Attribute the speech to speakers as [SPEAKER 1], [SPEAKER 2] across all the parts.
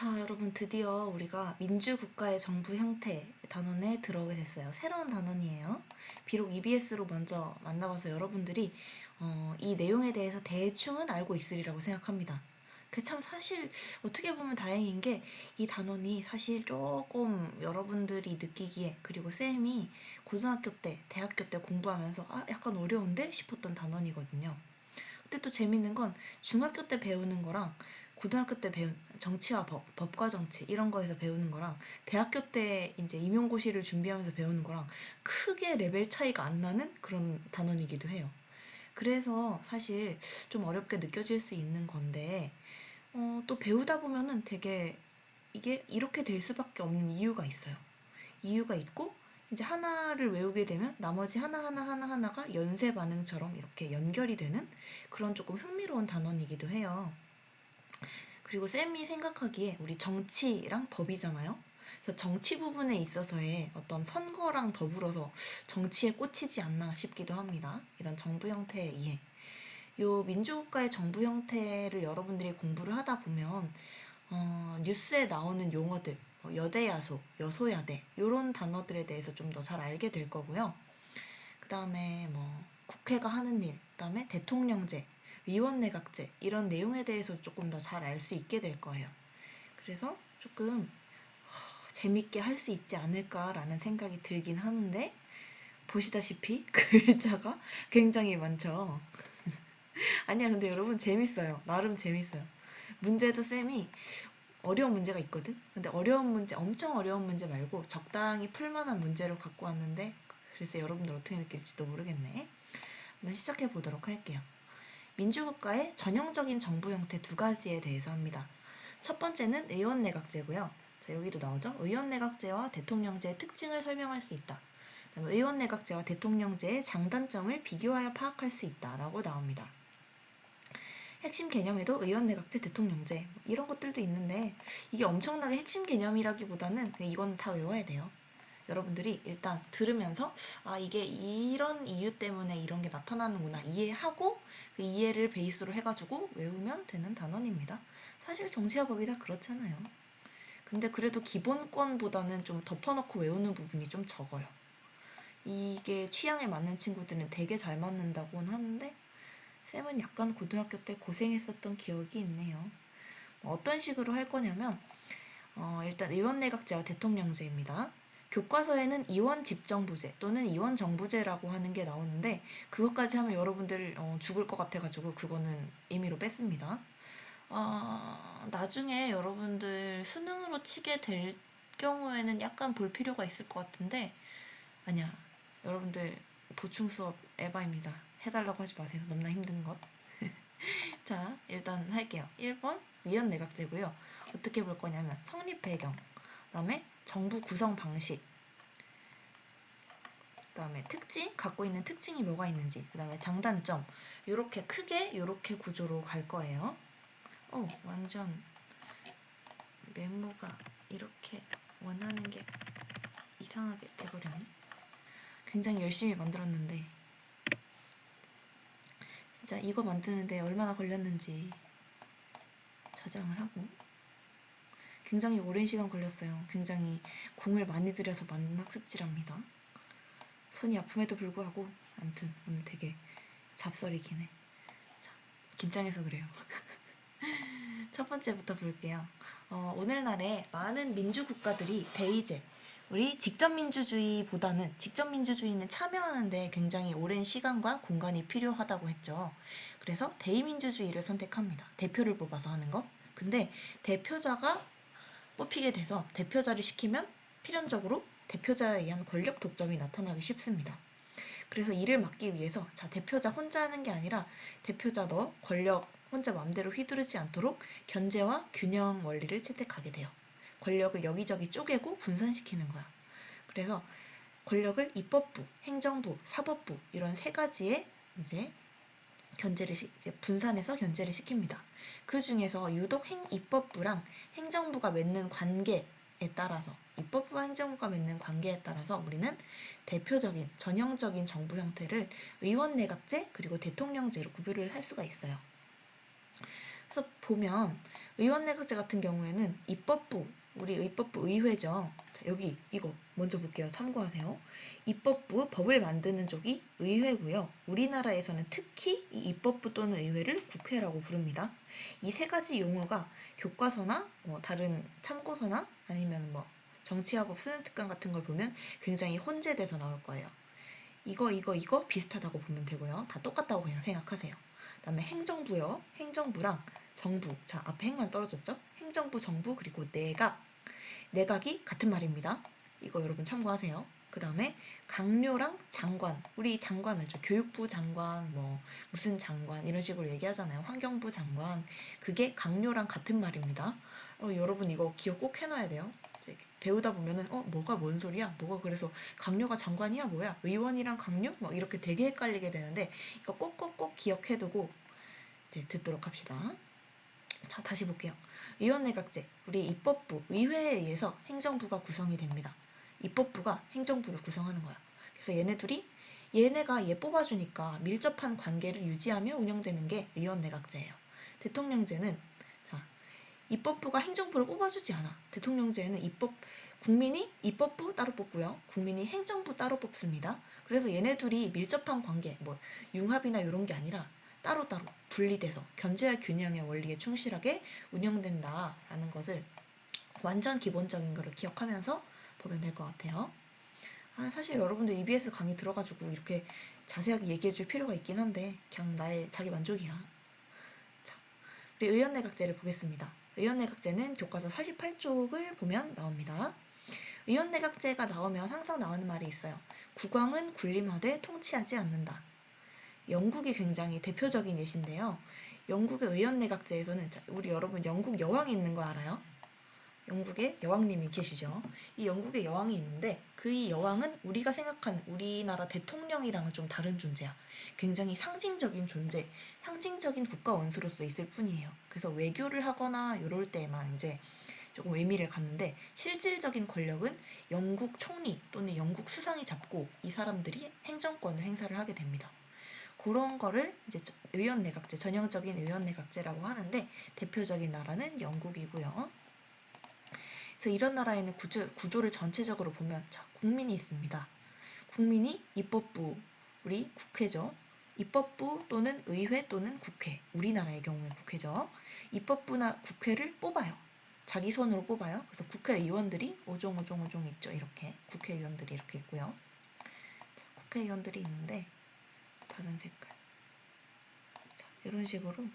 [SPEAKER 1] 자, 여러분 드디어 우리가 민주국가의 정부 형태 단원에 들어오게 됐어요. 새로운 단원이에요. 비록 EBS로 먼저 만나봐서 여러분들이 이 내용에 대해서 대충은 알고 있으리라고 생각합니다. 그 참 사실 어떻게 보면 다행인 게 이 단원이 사실 조금 여러분들이 느끼기에, 그리고 쌤이 고등학교 때, 대학교 때 공부하면서 약간 어려운데 싶었던 단원이거든요. 근데 또 재밌는 건 중학교 때 배우는 거랑 고등학교 때 배운 정치와 법과 정치 이런 거에서 배우는 거랑 대학교 때 이제 임용고시를 준비하면서 배우는 거랑 크게 레벨 차이가 안 나는 그런 단원이기도 해요. 그래서 사실 좀 어렵게 느껴질 수 있는 건데, 또 배우다 보면은 되게 이게 이렇게 될 수밖에 없는 이유가 있어요. 이유가 있고, 이제 하나를 외우게 되면 나머지 하나가 연쇄 반응처럼 이렇게 연결이 되는 그런 조금 흥미로운 단원이기도 해요. 그리고 쌤이 생각하기에 우리 정치랑 법이잖아요. 그래서 정치 부분에 있어서의 어떤 선거랑 더불어서 정치에 꽂히지 않나 싶기도 합니다. 이런 정부 형태의 이해. 요 민주국가의 정부 형태를 여러분들이 공부를 하다 보면 뉴스에 나오는 용어들, 여대야소, 여소야대 이런 단어들에 대해서 좀 더 잘 알게 될 거고요. 그 다음에 뭐 국회가 하는 일, 그 다음에 대통령제, 의원내각제 이런 내용에 대해서 조금 더 잘 알 수 있게 될 거예요. 그래서 조금 재밌게 할 수 있지 않을까라는 생각이 들긴 하는데, 보시다시피 글자가 굉장히 많죠. 아니야, 근데 여러분 재밌어요. 나름 재밌어요. 문제도 쌤이 어려운 문제가 있거든? 근데 어려운 문제, 엄청 어려운 문제 말고 적당히 풀만한 문제를 갖고 왔는데, 글쎄 여러분들 어떻게 느낄지도 모르겠네. 한번 시작해 보도록 할게요. 민주국가의 전형적인 정부 형태 두 가지에 대해서 합니다. 첫 번째는 의원내각제고요. 자, 여기도 나오죠? 의원내각제와 대통령제의 특징을 설명할 수 있다. 그다음에 의원내각제와 대통령제의 장단점을 비교하여 파악할 수 있다라고 나옵니다. 핵심 개념에도 의원내각제, 대통령제 이런 것들도 있는데, 이게 엄청나게 핵심 개념이라기보다는 그냥 이건 다 외워야 돼요. 여러분들이 일단 들으면서 이게 이런 이유 때문에 이런 게 나타나는구나 이해하고, 그 이해를 베이스로 해가지고 외우면 되는 단원입니다. 사실 정치와 법이 다 그렇잖아요. 근데 그래도 기본권보다는 좀 덮어놓고 외우는 부분이 좀 적어요. 이게 취향에 맞는 친구들은 되게 잘 맞는다고는 하는데, 쌤은 약간 고등학교 때 고생했었던 기억이 있네요. 어떤 식으로 할 거냐면, 일단 의원내각제와 대통령제입니다. 교과서에는 이원집정부제 또는 이원정부제라고 하는 게 나오는데, 그것까지 하면 여러분들 죽을 것 같아가지고 그거는 임의로 뺐습니다. 나중에 여러분들 수능으로 치게 될 경우에는 약간 볼 필요가 있을 것 같은데, 아니야, 여러분들 보충 수업 에바입니다. 해달라고 하지 마세요. 너무나 힘든 것. 자, 일단 할게요. 1번 위원내각제고요. 어떻게 볼 거냐면 성립 배경, 그다음에 정부 구성 방식, 그다음에 특징, 갖고 있는 특징이 뭐가 있는지, 그다음에 장단점, 요렇게 크게 요렇게 구조로 갈 거예요. 완전 메모가 이렇게 원하는 게 이상하게 돼버렸네. 굉장히 열심히 만들었는데 진짜 이거 만드는데 얼마나 걸렸는지 저장을 하고, 굉장히 오랜 시간 걸렸어요. 굉장히 공을 많이 들여서 만든 학습지랍니다. 손이 아픔에도 불구하고 아무튼 오늘 되게 잡설이긴 해. 자, 긴장해서 그래요. 첫 번째부터 볼게요. 오늘날에 많은 민주국가들이 대의제, 우리 직접민주주의보다는, 직접민주주의는 참여하는데 굉장히 오랜 시간과 공간이 필요하다고 했죠. 그래서 대의민주주의를 선택합니다. 대표를 뽑아서 하는 거. 근데 대표자가 뽑히게 돼서 대표자를 시키면 필연적으로 대표자에 의한 권력 독점이 나타나기 쉽습니다. 그래서 이를 막기 위해서, 자, 대표자 혼자 하는 게 아니라 대표자 너 권력 혼자 맘대로 휘두르지 않도록 견제와 균형 원리를 채택하게 돼요. 권력을 여기저기 쪼개고 분산시키는 거야. 그래서 권력을 입법부, 행정부, 사법부 이런 세 가지의 이제 분산해서 견제를 시킵니다. 그 중에서 유독 입법부랑 행정부가 맺는 관계에 따라서, 입법부와 행정부가 맺는 관계에 따라서 우리는 대표적인 전형적인 정부 형태를 의원내각제 그리고 대통령제로 구별을 할 수가 있어요. 그래서 보면 의원내각제 같은 경우에는 입법부, 우리 입법부 의회죠. 자, 여기 이거 먼저 볼게요. 참고하세요. 입법부, 법을 만드는 쪽이 의회고요. 우리나라에서는 특히 이 입법부 또는 의회를 국회라고 부릅니다. 이 세 가지 용어가 교과서나 다른 참고서나 아니면 정치화법 수능특강 같은 걸 보면 굉장히 혼재돼서 나올 거예요. 이거 비슷하다고 보면 되고요. 다 똑같다고 그냥 생각하세요. 그다음에 행정부요. 행정부랑 정부. 자, 앞에 행만 떨어졌죠? 행정부, 정부, 그리고 내각. 내각이 같은 말입니다. 이거 여러분 참고하세요. 그 다음에 강요랑 장관. 우리 장관 알죠? 교육부 장관, 무슨 장관 이런 식으로 얘기하잖아요. 환경부 장관. 그게 강요랑 같은 말입니다. 여러분 이거 기억 꼭 해놔야 돼요. 배우다 보면은 뭐가 뭔 소리야? 뭐가 그래서 강요가 장관이야? 뭐야? 의원이랑 강요? 이렇게 되게 헷갈리게 되는데 이거 꼭꼭꼭 기억해두고 이제 듣도록 합시다. 자, 다시 볼게요. 의원내각제, 우리 입법부, 의회에 의해서 행정부가 구성이 됩니다. 입법부가 행정부를 구성하는 거야. 그래서 얘네가 얘 뽑아주니까 밀접한 관계를 유지하며 운영되는 게 의원내각제예요. 대통령제는 자, 입법부가 행정부를 뽑아주지 않아. 대통령제에는 국민이 입법부 따로 뽑고요. 국민이 행정부 따로 뽑습니다. 그래서 얘네 둘이 밀접한 관계, 융합이나 이런 게 아니라 따로따로 분리돼서 견제와 균형의 원리에 충실하게 운영된다라는 것을 완전 기본적인 거를 기억하면서 보면 될 것 같아요. 사실 여러분들 EBS 강의 들어가지고 이렇게 자세하게 얘기해 줄 필요가 있긴 한데 그냥 나의 자기 만족이야. 자, 우리 의원내각제를 보겠습니다. 의원내각제는 교과서 48쪽을 보면 나옵니다. 의원내각제가 나오면 항상 나오는 말이 있어요. 국왕은 군림하되 통치하지 않는다. 영국이 굉장히 대표적인 예시인데요. 영국의 의원내각제에서는 우리 여러분 영국 여왕이 있는 거 알아요? 영국의 여왕님이 계시죠. 이 영국의 여왕이 있는데 그 여왕은 우리가 생각하는 우리나라 대통령이랑은 좀 다른 존재야. 굉장히 상징적인 존재, 상징적인 국가 원수로서 있을 뿐이에요. 그래서 외교를 하거나 이럴 때만 이제 조금 의미를 갖는데 실질적인 권력은 영국 총리 또는 영국 수상이 잡고 이 사람들이 행정권을 행사를 하게 됩니다. 그런 거를 이제 의원내각제, 전형적인 의원내각제라고 하는데 대표적인 나라는 영국이고요. 그래서 이런 나라에는 구조를 전체적으로 보면 국민이 있습니다. 국민이 입법부, 우리 국회죠. 입법부 또는 의회 또는 국회, 우리나라의 경우에 국회죠. 입법부나 국회를 뽑아요. 자기 손으로 뽑아요. 그래서 국회의원들이 오종오종 있죠. 이렇게 국회의원들이 이렇게 있고요. 국회의원들이 있는데 다른 색깔. 이런 식으로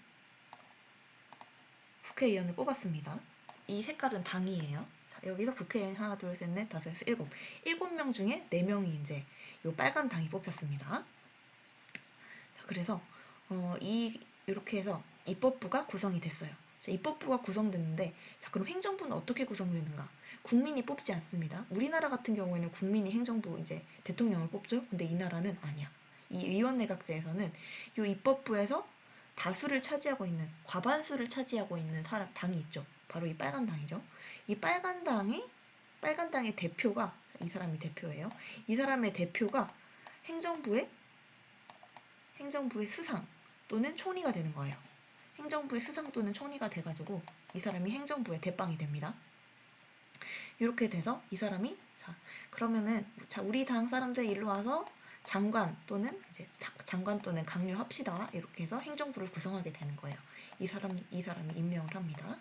[SPEAKER 1] 국회의원을 뽑았습니다. 이 색깔은 당이에요. 자, 여기서 국회의원 하나, 둘, 셋, 넷, 다섯, 여섯, 일곱. 7명 중에 4명이 이제 요 빨간 당이 뽑혔습니다. 자, 그래서 이렇게 해서 입법부가 구성이 됐어요. 자, 입법부가 구성됐는데 자, 그럼 행정부는 어떻게 구성되는가? 국민이 뽑지 않습니다. 우리나라 같은 경우에는 국민이 행정부 이제 대통령을 뽑죠. 근데 이 나라는 아니야. 이 의원내각제에서는 이 입법부에서 다수를 차지하고 있는 과반수를 차지하고 있는 당이 있죠. 바로 이 빨간 당이죠. 이 빨간 당의 대표가 이 사람이 대표예요. 이 사람의 대표가 행정부의 수상 또는 총리가 되는 거예요. 행정부의 수상 또는 총리가 돼가지고 이 사람이 행정부의 대빵이 됩니다. 이렇게 돼서 이 사람이 그러면은 우리 당 사람들 일로 와서 장관 또는 강요합시다. 이렇게 해서 행정부를 구성하게 되는 거예요. 이 사람이 임명을 합니다.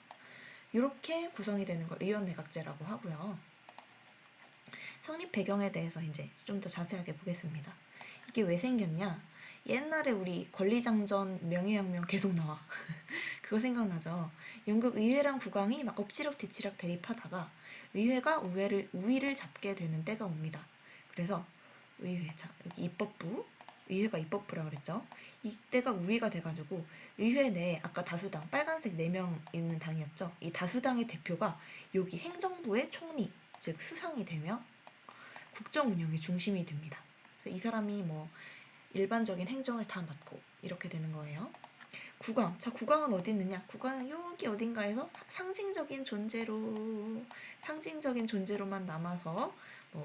[SPEAKER 1] 이렇게 구성이 되는 걸 의원내각제라고 하고요. 성립 배경에 대해서 이제 좀 더 자세하게 보겠습니다. 이게 왜 생겼냐? 옛날에 우리 권리장전 명예혁명 계속 나와. 그거 생각나죠? 영국 의회랑 국왕이 막 엎치락뒤치락 대립하다가 의회가 우위를 잡게 되는 때가 옵니다. 그래서 여기 입법부, 의회가 입법부라고 그랬죠? 이때가 우위가 돼가지고 의회 내에 아까 다수당, 빨간색 4명 있는 당이었죠? 이 다수당의 대표가 여기 행정부의 총리, 즉 수상이 되며 국정 운영의 중심이 됩니다. 그래서 이 사람이 일반적인 행정을 다 맡고 이렇게 되는 거예요. 국왕은 어디 있느냐? 국왕은 여기 어딘가에서 상징적인 존재로만 남아서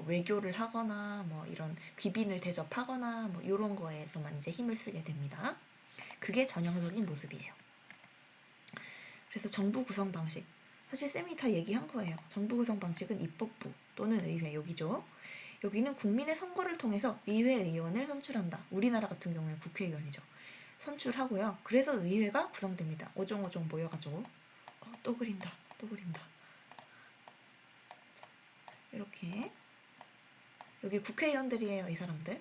[SPEAKER 1] 외교를 하거나 이런 귀빈을 대접하거나 이런 거에서만 이제 힘을 쓰게 됩니다. 그게 전형적인 모습이에요. 그래서 정부 구성 방식. 사실 쌤이 다 얘기한 거예요. 정부 구성 방식은 입법부 또는 의회, 여기죠. 여기는 국민의 선거를 통해서 의회 의원을 선출한다. 우리나라 같은 경우는 국회의원이죠. 선출하고요. 그래서 의회가 구성됩니다. 오종오종 모여가지고 또 그린다. 또 그린다. 이렇게 여기 국회의원들이에요. 이 사람들.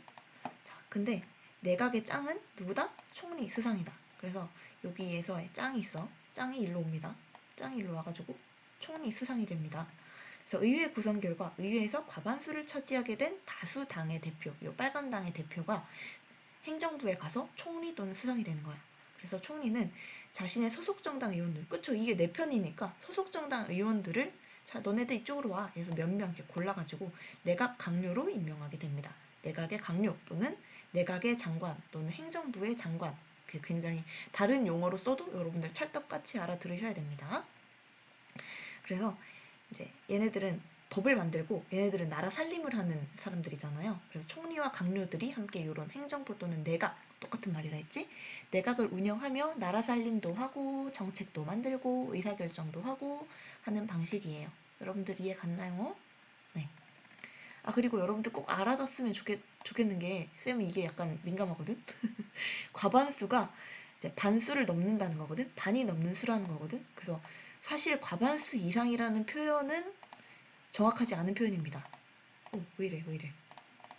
[SPEAKER 1] 자, 근데 내각의 짱은 누구다? 총리, 수상이다. 그래서 여기에서의 짱이 있어. 짱이 일로 옵니다. 짱이 일로 와가지고 총리, 수상이 됩니다. 그래서 의회 구성 결과 의회에서 과반수를 차지하게 된 다수 당의 대표, 요 빨간 당의 대표가 행정부에 가서 총리 또는 수상이 되는 거야. 그래서 총리는 자신의 소속 정당 의원들, 그쵸? 이게 내 편이니까 소속 정당 의원들을 자, 너네들 이쪽으로 와. 그래서 몇 명 이렇게 골라가지고 내각 강요로 임명하게 됩니다. 내각의 강요 또는 내각의 장관 또는 행정부의 장관. 굉장히 다른 용어로 써도 여러분들 찰떡같이 알아들으셔야 됩니다. 그래서 이제 얘네들은 법을 만들고 얘네들은 나라 살림을 하는 사람들이잖아요. 그래서 총리와 강요들이 함께 이런 행정부 또는 내각, 똑같은 말이라 했지? 내각을 운영하며 나라 살림도 하고 정책도 만들고 의사결정도 하고 하는 방식이에요. 여러분들 이해 갔나요? 네. 그리고 여러분들 꼭 알아뒀으면 좋겠는 게 쌤은 이게 약간 민감하거든? 과반수가 이제 반수를 넘는다는 거거든? 반이 넘는 수라는 거거든? 그래서 사실 과반수 이상이라는 표현은 정확하지 않은 표현입니다. 왜 이래.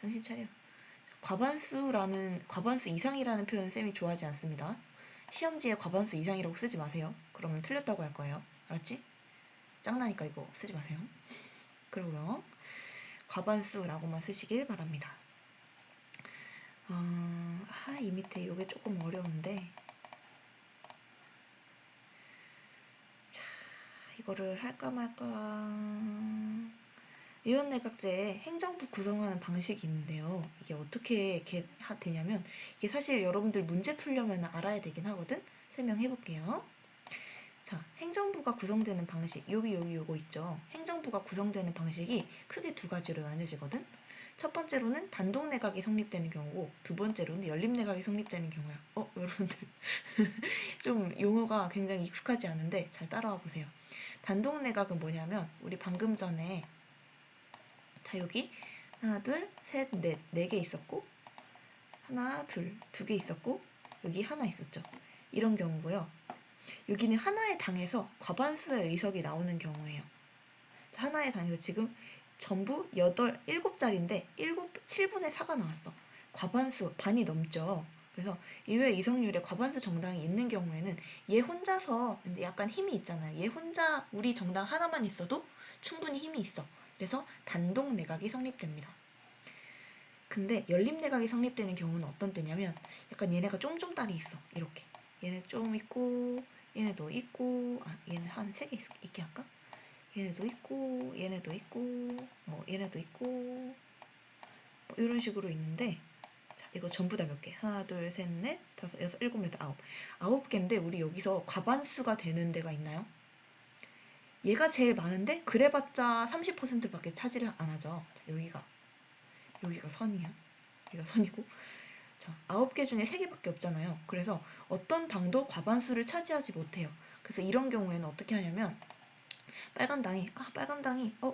[SPEAKER 1] 정신 차려. 과반수 이상이라는 표현 쌤이 좋아하지 않습니다. 시험지에 과반수 이상이라고 쓰지 마세요. 그러면 틀렸다고 할 거예요. 알았지? 짱나니까 이거 쓰지 마세요. 그리고요. 과반수라고만 쓰시길 바랍니다. 이 밑에 이게 조금 어려운데 자, 이거를 할까 말까. 의원내각제에 행정부 구성하는 방식이 있는데요. 이게 어떻게 되냐면 이게 사실 여러분들 문제 풀려면 알아야 되긴 하거든. 설명해 볼게요. 자, 행정부가 구성되는 방식 여기 요거 있죠. 행정부가 구성되는 방식이 크게 두 가지로 나뉘어지거든. 첫 번째로는 단독내각이 성립되는 경우고 두 번째로는 연립내각이 성립되는 경우야. 여러분들 좀 용어가 굉장히 익숙하지 않은데 잘 따라와 보세요. 단독내각은 뭐냐면 우리 방금 전에 자, 여기 하나, 둘, 셋, 넷, 네 개 있었고 하나, 둘, 두 개 있었고 여기 하나 있었죠. 이런 경우고요. 여기는 하나의 당에서 과반수의 의석이 나오는 경우예요. 자, 하나의 당에서 지금 전부 7자리인데 7분의 4가 나왔어. 과반수, 반이 넘죠. 그래서 의회 의석률에 과반수 정당이 있는 경우에는 얘 혼자서 근데 약간 힘이 있잖아요. 얘 혼자 우리 정당 하나만 있어도 충분히 힘이 있어. 그래서 단독 내각이 성립됩니다. 근데 연립 내각이 성립되는 경우는 어떤 때냐면 약간 얘네가 쫑쫑딸이 있어. 이렇게. 얘네 좀 있고 얘네도 있고 얘네 한 3개 있게 할까? 얘네도 있고 얘네도 있고 얘네도 있고 이런 식으로 있는데 자, 이거 전부 다 몇 개? 하나, 둘, 셋, 넷, 다섯, 여섯, 일곱, 여덟, 아홉. 9개인데 우리 여기서 과반수가 되는 데가 있나요? 얘가 제일 많은데 그래봤자 30%밖에 차지를 안 하죠. 자, 여기가 선이야. 여기가 선이고 자, 9개 중에 3개밖에 없잖아요. 그래서 어떤 당도 과반수를 차지하지 못해요. 그래서 이런 경우에는 어떻게 하냐면 빨간 당이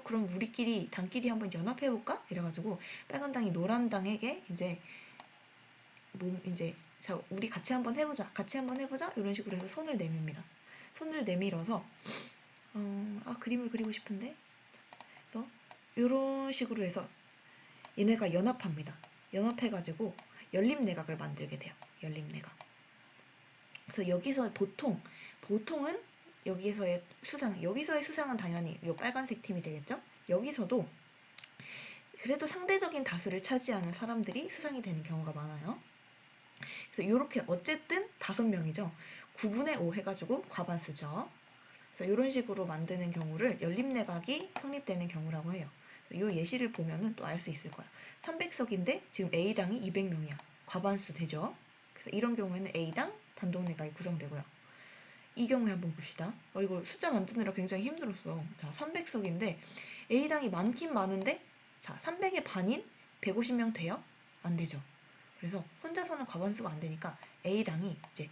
[SPEAKER 1] 그럼 우리끼리 당끼리 한번 연합해볼까? 이래가지고 빨간 당이 노란 당에게 이제 자, 우리 같이 한번 해보자. 이런 식으로 해서 손을 내밉니다. 손을 내밀어서 그림을 그리고 싶은데 그래서 이런 식으로 해서 얘네가 연합합니다. 연합해가지고 연립내각을 만들게 돼요. 연립내각. 그래서 여기서 보통은 여기서의 수상은 당연히 이 빨간색 팀이 되겠죠? 여기서도 그래도 상대적인 다수를 차지하는 사람들이 수상이 되는 경우가 많아요. 그래서 이렇게 어쨌든 5명이죠. 9분의 5 해가지고 과반수죠. 그래서 이런 식으로 만드는 경우를 연립내각이 성립되는 경우라고 해요. 이 예시를 보면은 또 알 수 있을 거야. 300석인데 지금 A당이 200명이야. 과반수 되죠? 그래서 이런 경우에는 A당 단독내각이 구성되고요. 이 경우에 한번 봅시다. 이거 숫자 만드느라 굉장히 힘들었어. 자, 300석인데 A당이 많긴 많은데 자, 300의 반인 150명 돼요? 안 되죠. 그래서 혼자서는 과반수가 안 되니까 A당이 이제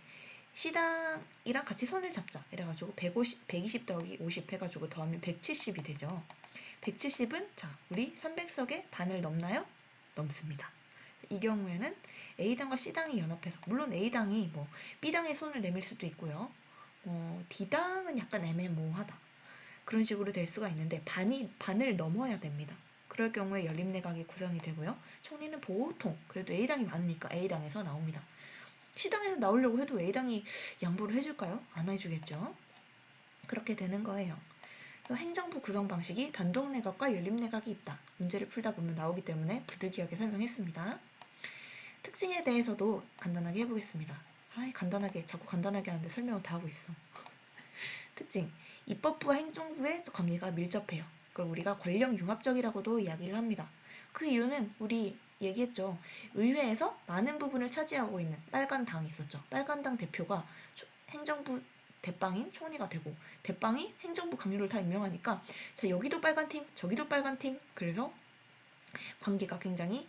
[SPEAKER 1] C당이랑 같이 손을 잡자. 이래가지고 120 더하기 50 해가지고 더하면 170이 되죠. 170은 자, 우리 300석의 반을 넘나요? 넘습니다. 이 경우에는 A당과 C당이 연합해서, 물론 A당이 뭐 B당에 손을 내밀 수도 있고요. D당은 약간 애매모호하다. 그런 식으로 될 수가 있는데 반을 넘어야 됩니다. 그럴 경우에 연립내각이 구성이 되고요. 총리는 보통 그래도 A당이 많으니까 A당에서 나옵니다. C당에서 나오려고 해도 A당이 양보를 해줄까요? 안 해주겠죠. 그렇게 되는 거예요. 행정부 구성 방식이 단독내각과 연립내각이 있다. 문제를 풀다 보면 나오기 때문에 부득이하게 설명했습니다. 특징에 대해서도 간단하게 해보겠습니다. 자꾸 간단하게 하는데 설명을 다 하고 있어. 특징, 입법부와 행정부의 관계가 밀접해요. 그걸 우리가 권력융합적이라고도 이야기를 합니다. 그 이유는 우리 얘기했죠. 의회에서 많은 부분을 차지하고 있는 빨간 당이 있었죠. 빨간 당 대표가 행정부 대빵인 총리가 되고, 대빵이 행정부 강요를 다 임명하니까 자, 여기도 빨간 팀, 저기도 빨간 팀. 그래서 관계가 굉장히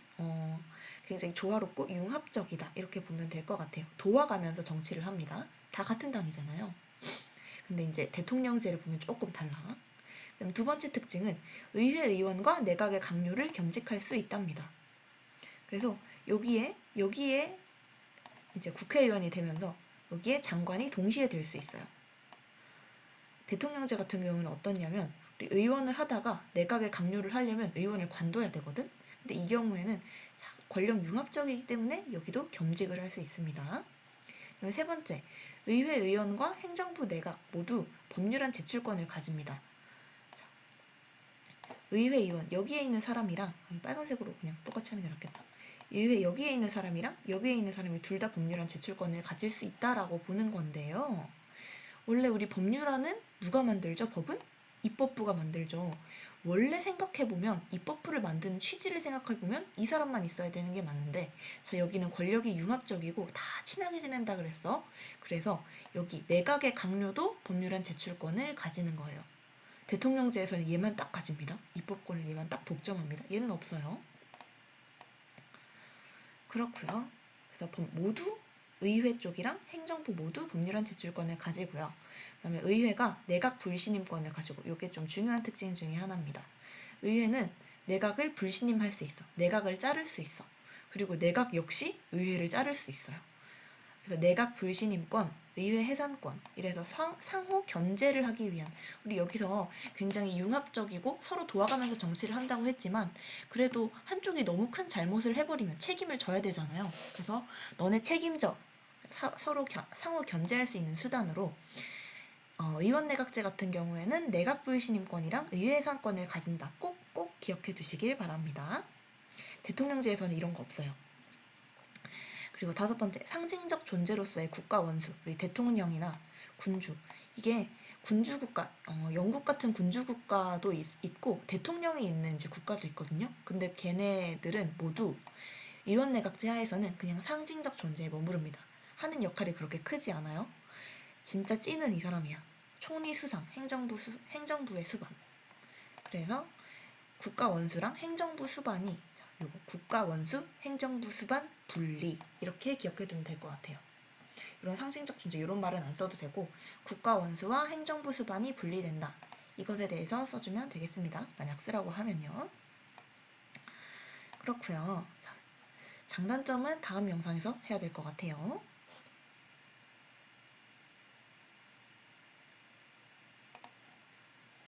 [SPEAKER 1] 조화롭고 융합적이다. 이렇게 보면 될 것 같아요. 도와가면서 정치를 합니다. 다 같은 당이잖아요. 근데 이제 대통령제를 보면 조금 달라. 그다음 두 번째 특징은 의회 의원과 내각의 강요를 겸직할 수 있답니다. 그래서 여기에 이제 국회의원이 되면서 여기에 장관이 동시에 될 수 있어요. 대통령제 같은 경우는 어떻냐면 의원을 하다가 내각의 강요를 하려면 의원을 관둬야 되거든. 근데 이 경우에는 권력 융합적이기 때문에 여기도 겸직을 할 수 있습니다. 그다음에 세 번째, 의회 의원과 행정부 내각 모두 법률안 제출권을 가집니다. 자, 의회 의원 여기에 있는 사람이랑 빨간색으로 그냥 똑같이 하는 게 낫겠다. 의회 여기에 있는 사람이랑 여기에 있는 사람이 둘 다 법률안 제출권을 가질 수 있다라고 보는 건데요. 원래 우리 법률안은 누가 만들죠? 법은? 입법부가 만들죠. 원래 생각해보면 입법부를 만드는 취지를 생각해보면 이 사람만 있어야 되는 게 맞는데 자 여기는 권력이 융합적이고 다 친하게 지낸다 그랬어. 그래서 여기 내각의 강요도 법률안 제출권을 가지는 거예요. 대통령제에서는 얘만 딱 가집니다. 입법권을 얘만 딱 독점합니다. 얘는 없어요. 그렇고요. 그래서 모두 의회 쪽이랑 행정부 모두 법률안 제출권을 가지고요. 그다음에 의회가 내각 불신임권을 가지고 이게 좀 중요한 특징 중에 하나입니다. 의회는 내각을 불신임할 수 있어. 내각을 자를 수 있어. 그리고 내각 역시 의회를 자를 수 있어요. 그래서 내각 불신임권, 의회 해산권 이래서 상호 견제를 하기 위한 우리 여기서 굉장히 융합적이고 서로 도와가면서 정치를 한다고 했지만 그래도 한쪽이 너무 큰 잘못을 해버리면 책임을 져야 되잖아요. 그래서 너네 책임져 서로 상호 견제할 수 있는 수단으로 의원내각제 같은 경우에는 내각 불신임권이랑 의회 해산권을 가진다. 꼭 기억해 두시길 바랍니다. 대통령제에서는 이런 거 없어요. 그리고 다섯 번째, 상징적 존재로서의 국가 원수, 우리 대통령이나 군주. 이게 군주국가, 영국 같은 군주국가도 있고 대통령이 있는 이제 국가도 있거든요. 근데 걔네들은 모두 의원내각제 하에서는 그냥 상징적 존재에 머무릅니다. 하는 역할이 그렇게 크지 않아요. 진짜 찐은 이 사람이야. 총리 수상, 행정부의 수반. 그래서 국가 원수랑 행정부 수반이 요거 국가 원수, 행정부 수반, 분리 이렇게 기억해두면 될 것 같아요. 이런 상징적 존재 이런 말은 안 써도 되고 국가 원수와 행정부 수반이 분리된다. 이것에 대해서 써주면 되겠습니다. 만약 쓰라고 하면요. 그렇고요. 자, 장단점은 다음 영상에서 해야 될 것 같아요.